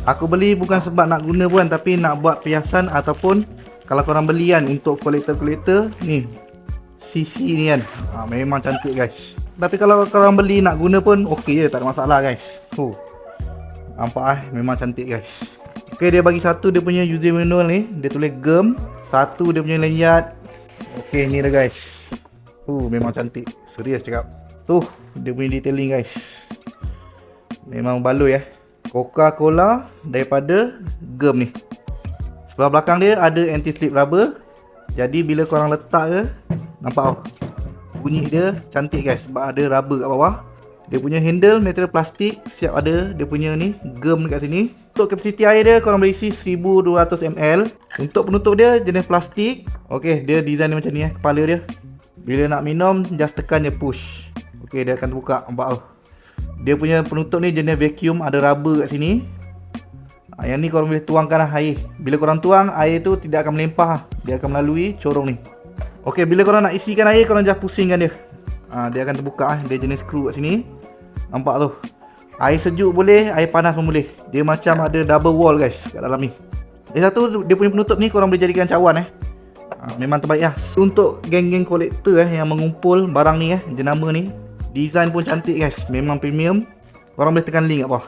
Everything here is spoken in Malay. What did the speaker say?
Aku beli bukan sebab nak guna pun, tapi nak buat perhiasan ataupun kalau korang beli kan untuk kolektor-kolektor ni, CC ni kan, memang cantik guys. Tapi kalau korang beli nak guna pun okey je, tak ada masalah guys. Nampak memang cantik guys. Okay, dia bagi satu dia punya user manual ni, dia tulis gem. Satu dia punya lanyard. Okay, ni dah guys. Memang cantik, serius cakap. Tuh dia punya detailing guys, memang baloi Coca-Cola daripada gem ni. Sebelah belakang dia ada anti slip rubber. Jadi bila korang letak ke, nampak bunyi dia cantik guys, sebab ada rubber kat bawah. Dia punya handle material plastik, siap ada dia punya ni gem dekat sini. Untuk kapasiti air dia korang boleh isi 1200 ml. Untuk penutup dia jenis plastik. Okey, dia design dia macam ni kepala dia. Bila nak minum just tekan je push. Okey, dia akan terbuka, nampak Dia punya penutup ni jenis vacuum, ada rubber kat sini. Yang ni korang boleh tuangkan air. Bila korang tuang, air tu tidak akan melimpah, dia akan melalui corong ni. Okey, bila korang nak isikan air, korang just pusingkan dia. Dia akan terbuka dia jenis skru kat sini. Nampak tu. Air sejuk boleh, air panas pun boleh. Dia macam ada double wall guys kat dalam ni. Dia satu, dia punya penutup ni korang boleh jadikan cawan memang terbaik untuk geng-geng kolektor yang mengumpul barang ni jenama ni. Design pun cantik guys, memang premium. Korang boleh tekan link kat bawah.